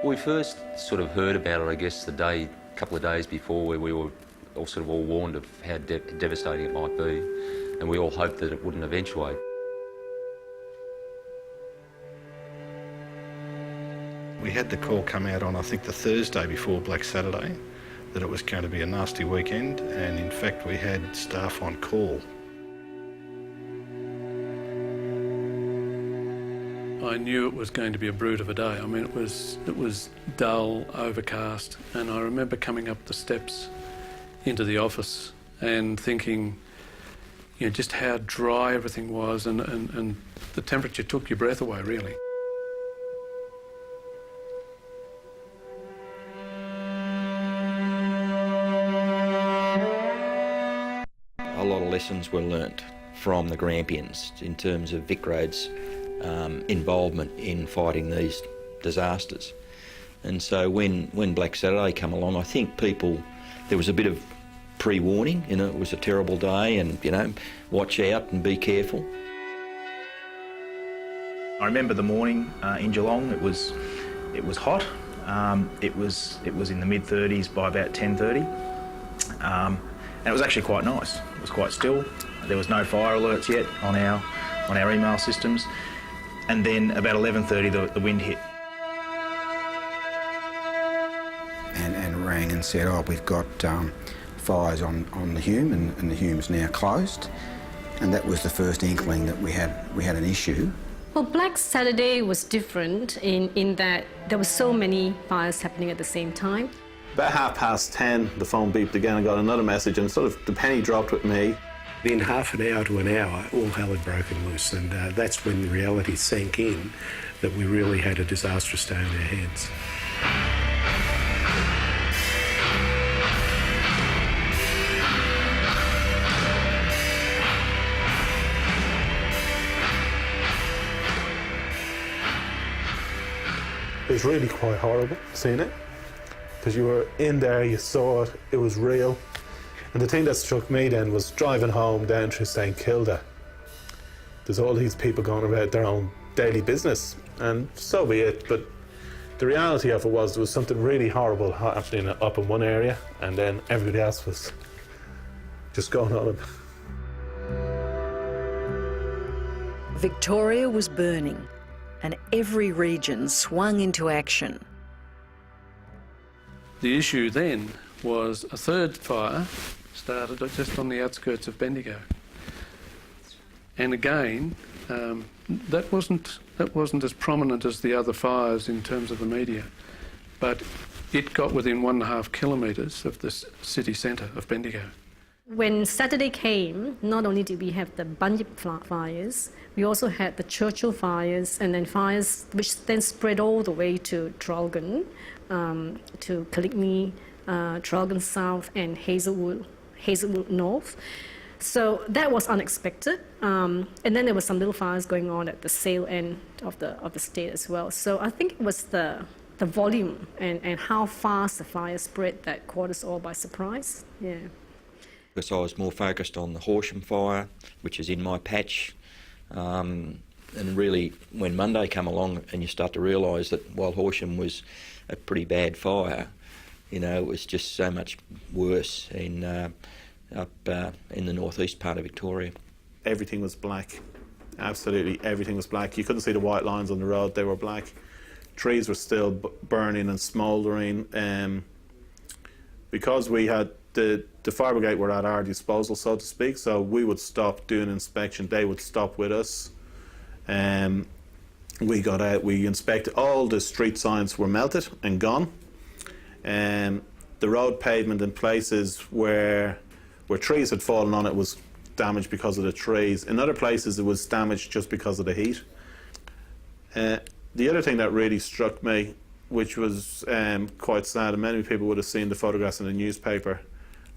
We first sort of heard about it, I guess, a couple of days before, where we were all sort of warned of how devastating it might be, and we all hoped that it wouldn't eventuate. We had the call come out on, I think, the Thursday before Black Saturday, that it was going to be a nasty weekend, and in fact we had staff on call. I knew it was going to be a brute of a day. I mean, it was dull, overcast, and I remember coming up the steps into the office and thinking, you know, just how dry everything was, and the temperature took your breath away, really. A lot of lessons were learnt from the Grampians in terms of VicRoads' involvement in fighting these disasters. And so when Black Saturday came along, I think there was a bit of pre-warning, you know, it was a terrible day and, you know, watch out and be careful. I remember the morning in Geelong, it was hot. It was in the mid-30s by about 10:30. And it was actually quite nice. It was quite still. There was no fire alerts yet on our email systems. And then about 11:30, the wind hit. And rang and said, oh, we've got fires on the Hume, and the Hume's now closed. And that was the first inkling that we had an issue. Well, Black Saturday was different in that there were so many fires happening at the same time. About 10:30, the phone beeped again. I got another message, and sort of the penny dropped with me. In half an hour to an hour, all hell had broken loose, and that's when the reality sank in that we really had a disastrous day on our hands. It was really quite horrible seeing it, because you were in there, you saw it, it was real. And the thing that struck me then was driving home down through St Kilda. There's all these people going about their own daily business, and so be it, but the reality of it was there was something really horrible happening up in one area, and then everybody else was just going on. Victoria was burning, and every region swung into action. The issue then was a third fire started just on the outskirts of Bendigo. And again, that wasn't as prominent as the other fires in terms of the media, but it got within 1.5 kilometres of the city centre of Bendigo. When Saturday came, not only did we have the Bunyip fires, we also had the Churchill fires, and then fires which then spread all the way to Traralgon, to Coligny, Traralgon South and Hazelwood North. So that was unexpected. And then there were some little fires going on at the Sale end of the state as well. So I think it was the volume and how fast the fire spread that caught us all by surprise. Yeah. Because I was more focused on the Horsham fire, which is in my patch. And really, when Monday came along and you start to realise that while Horsham was a pretty bad fire, you know, it was just so much worse up in the northeast part of Victoria. Everything was black. Absolutely everything was black. You couldn't see the white lines on the road, they were black. Trees were still burning and smouldering. Because we had the fire brigade were at our disposal, so to speak, so we would stop doing inspection, they would stop with us. We got out, we inspected, all the street signs were melted and gone. The road pavement in places where trees had fallen on it was damaged because of the trees. In other places it was damaged just because of the heat. The other thing that really struck me, which was quite sad, and many people would have seen the photographs in the newspaper,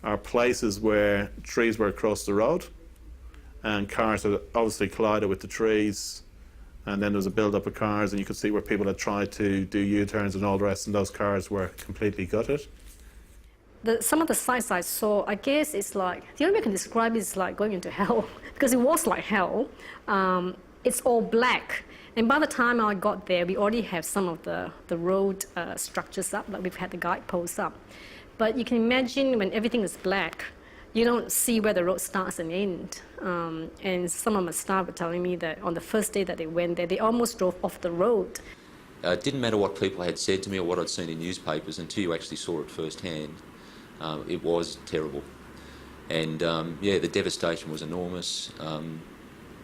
are places where trees were across the road and cars had obviously collided with the trees, and then there was a build-up of cars, and you could see where people had tried to do U-turns and all the rest, and those cars were completely gutted. Some of the sights I saw, I guess it's like, the only way I can describe it is like going into hell, because it was like hell. it's all black. And by the time I got there, we already have some of the road structures up, like we've had the guideposts up. But you can imagine when everything is black, you don't see where the road starts and ends. And some of my staff were telling me that on the first day that they went there, they almost drove off the road. It didn't matter what people had said to me or what I'd seen in newspapers until you actually saw it firsthand. It was terrible. And yeah, the devastation was enormous.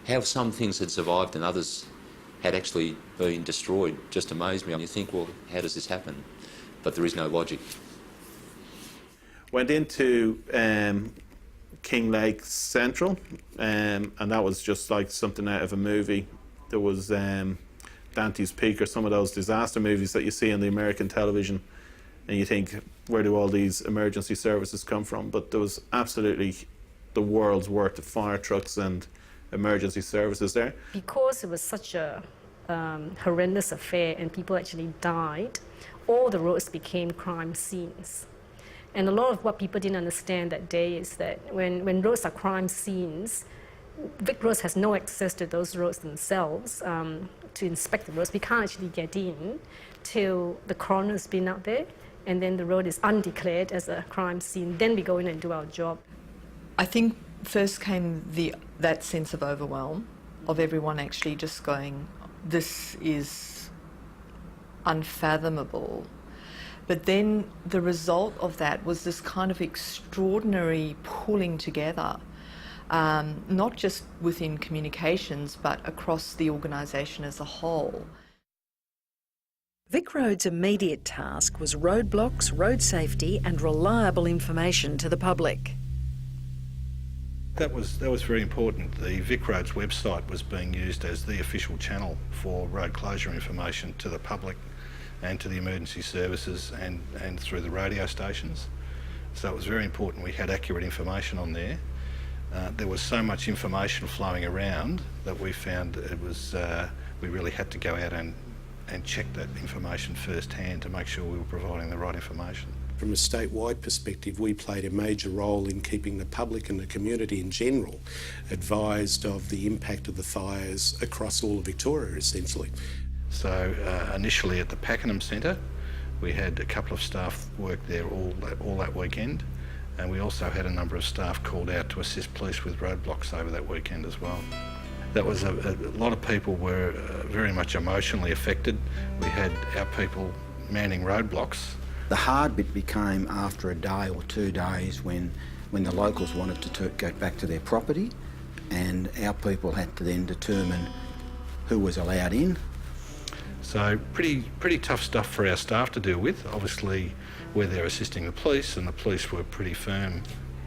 How some things had survived and others had actually been destroyed just amazed me. And you think, well, how does this happen? But there is no logic. Went into King Lake Central, and that was just like something out of a movie. There was Dante's Peak or some of those disaster movies that you see on the American television, and you think, where do all these emergency services come from? But there was absolutely the world's worth of fire trucks and emergency services there. Because it was such a horrendous affair and people actually died, all the roads became crime scenes. And a lot of what people didn't understand that day is that when roads are crime scenes, VicRoads has no access to those roads themselves to inspect the roads. We can't actually get in till the coroner's been out there, and then the road is undeclared as a crime scene. Then we go in and do our job. I think first came that sense of overwhelm, of everyone actually just going, this is unfathomable. But then the result of that was this kind of extraordinary pulling together, not just within communications, but across the organisation as a whole. VicRoads' immediate task was roadblocks, road safety and reliable information to the public. That was very important. The VicRoads website was being used as the official channel for road closure information to the public and to the emergency services and through the radio stations. So it was very important we had accurate information on there. There was so much information flowing around that we found it was we really had to go out and check that information firsthand to make sure we were providing the right information. From a statewide perspective, we played a major role in keeping the public and the community in general advised of the impact of the fires across all of Victoria, essentially. So initially at the Pakenham Centre, we had a couple of staff work there all that weekend, and we also had a number of staff called out to assist police with roadblocks over that weekend as well. That was a lot of people were very much emotionally affected. We had our people manning roadblocks. The hard bit became after a day or 2 days when the locals wanted to go back to their property, and our people had to then determine who was allowed in. So pretty tough stuff for our staff to deal with. Obviously, we're there assisting the police, and the police were pretty firm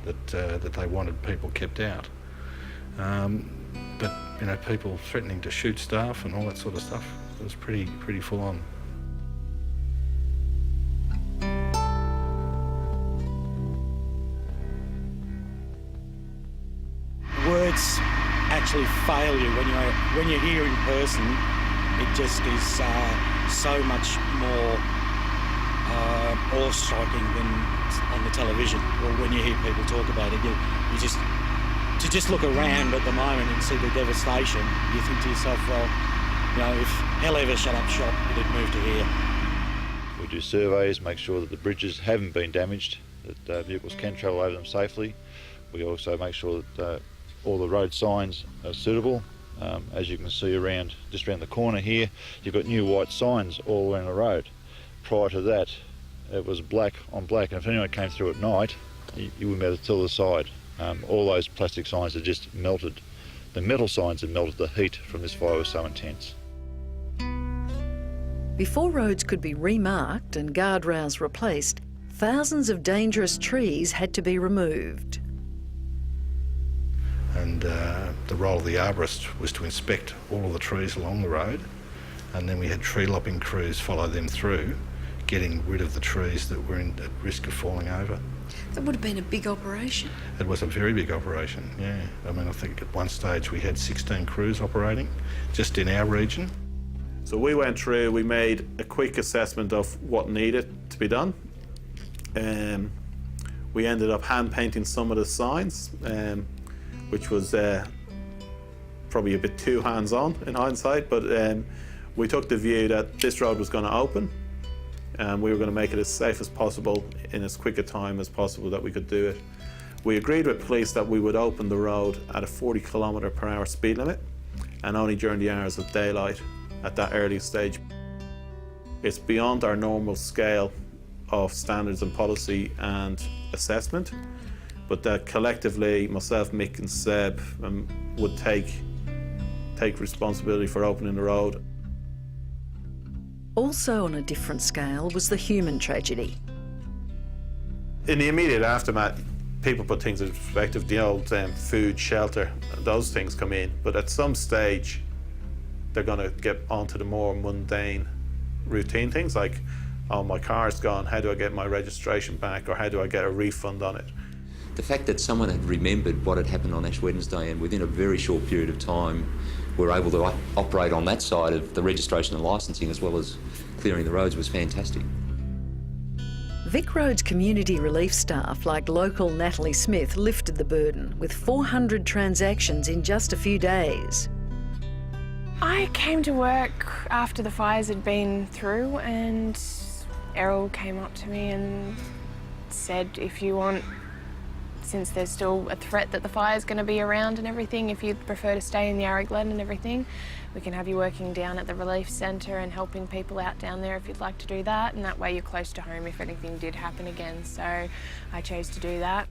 that they wanted people kept out. But you know, people threatening to shoot staff and all that sort of stuff. It was pretty full on. Words actually fail you when you're here in person. It just is so much more awe-striking than on the television or when you hear people talk about it. To just look around at the moment and see the devastation, you think to yourself, well, you know, if hell ever shut up shop, it'd move to here. We do surveys, make sure that the bridges haven't been damaged, that vehicles can travel over them safely. We also make sure that all the road signs are suitable. As you can see just around the corner here, you've got new white signs all around the road. Prior to that, it was black on black, and if anyone came through at night, you wouldn't be able to tell the side. All those plastic signs had just melted. The metal signs had melted. The heat from this fire was so intense. Before roads could be remarked and guardrails replaced, thousands of dangerous trees had to be removed. And the role of the arborist was to inspect all of the trees along the road, and then we had tree lopping crews follow them through, getting rid of the trees that were at risk of falling over. That would have been a big operation. It was a very big operation, yeah. I mean, I think at one stage we had 16 crews operating just in our region. So we went through, we made a quick assessment of what needed to be done. We ended up hand painting some of the signs, which was probably a bit too hands-on in hindsight, but we took the view that this road was going to open and we were going to make it as safe as possible in as quick a time as possible that we could do it. We agreed with police that we would open the road at a 40km/h speed limit and only during the hours of daylight at that early stage. It's beyond our normal scale of standards and policy and assessment, but that collectively myself, Mick and Seb would take responsibility for opening the road. Also on a different scale was the human tragedy. In the immediate aftermath, people put things in perspective. The old food, shelter, those things come in, but at some stage they're going to get onto the more mundane routine things like, oh, my car's gone, how do I get my registration back, or how do I get a refund on it? The fact that someone had remembered what had happened on Ash Wednesday and within a very short period of time were able to operate on that side of the registration and licensing as well as clearing the roads was fantastic. VicRoads community relief staff like local Natalie Smith lifted the burden with 400 transactions in just a few days. I came to work after the fires had been through and Errol came up to me and said, if you want, since there's still a threat that the fire's going to be around and everything, if you'd prefer to stay in the Yarra Glen and everything, we can have you working down at the relief centre and helping people out down there if you'd like to do that, and that way you're close to home if anything did happen again. So I chose to do that.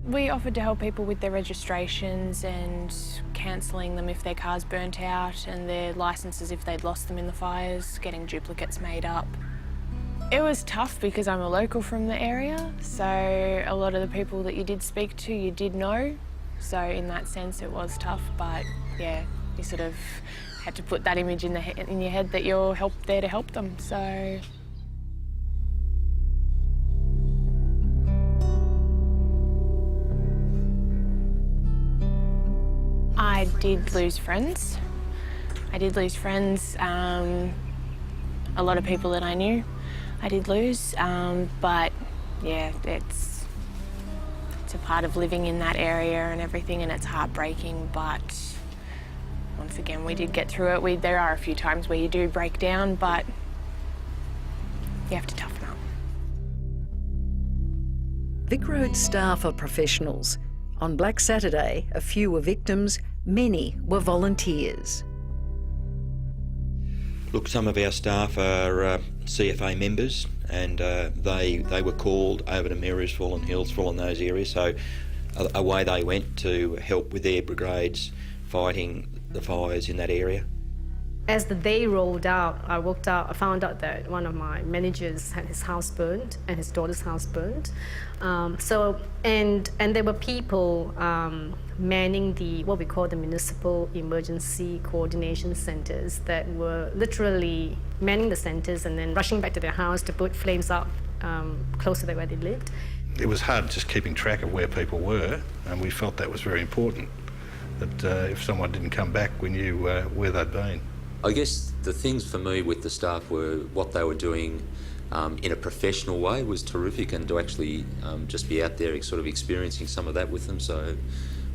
We offered to help people with their registrations and cancelling them if their car's burnt out, and their licences if they'd lost them in the fires, getting duplicates made up. It was tough because I'm a local from the area, so a lot of the people that you did speak to, you did know. So in that sense, it was tough, but yeah, you sort of had to put that image in your head that you're there to help them, so. I did lose friends. I did lose friends, a lot of people that I knew. I did lose, but yeah, it's a part of living in that area and everything, and it's heartbreaking, but once again, we did get through it. There are a few times where you do break down, but you have to toughen up. VicRoads staff are professionals. On Black Saturday, a few were victims, many were volunteers. Look, some of our staff are CFA members, and they were called over to Marysville and Hillsville and those areas, so away they went to help with their brigades fighting the fires in that area. As the day rolled out, I found out that one of my managers had his house burned and his daughter's house burned. And there were people manning what we call the municipal emergency coordination centres that were literally manning the centres and then rushing back to their house to put flames out closer to where they lived. It was hard just keeping track of where people were, and we felt that was very important, that if someone didn't come back, we knew where they'd been. I guess the things for me with the staff were what they were doing in a professional way was terrific, and to actually just be out there sort of experiencing some of that with them. So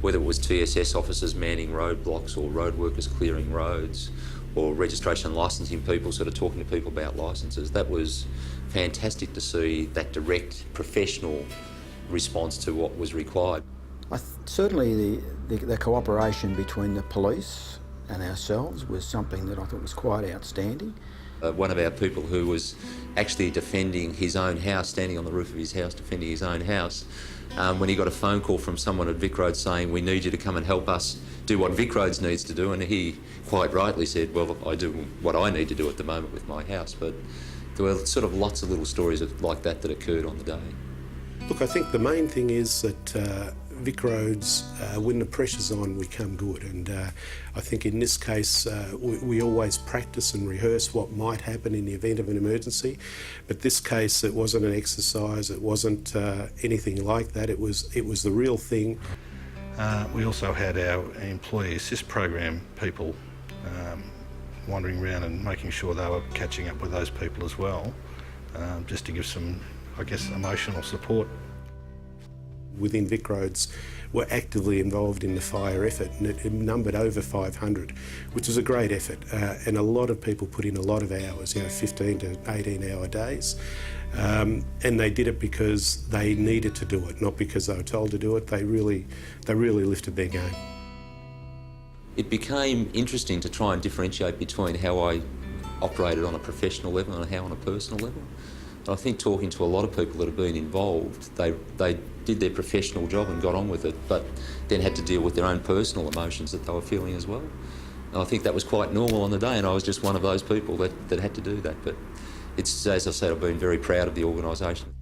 whether it was TSS officers manning roadblocks or road workers clearing roads or registration and licensing people sort of talking to people about licences, that was fantastic to see that direct professional response to what was required. Certainly the cooperation between the police and ourselves was something that I thought was quite outstanding. One of our people who was actually defending his own house, standing on the roof of his house defending his own house, when he got a phone call from someone at VicRoads saying, we need you to come and help us do what VicRoads needs to do, and he quite rightly said, well, I do what I need to do at the moment with my house. But there were sort of lots of little stories like that occurred on the day. Look, I think the main thing is that VicRoads, when the pressure's on, we come good, and I think in this case we always practice and rehearse what might happen in the event of an emergency, but this case it wasn't an exercise, it wasn't anything like that, it was the real thing. We also had our employee assist program people wandering around and making sure they were catching up with those people as well, just to give some, I guess, emotional support. Within VicRoads were actively involved in the fire effort, and it numbered over 500, which was a great effort. And a lot of people put in a lot of hours, 15 to 18-hour days. And they did it because they needed to do it, not because they were told to do it. They really lifted their game. It became interesting to try and differentiate between how I operated on a professional level and how on a personal level. I think talking to a lot of people that have been involved, they did their professional job and got on with it, but then had to deal with their own personal emotions that they were feeling as well. And I think that was quite normal on the day, and I was just one of those people that had to do that. But it's, as I said, I've been very proud of the organisation.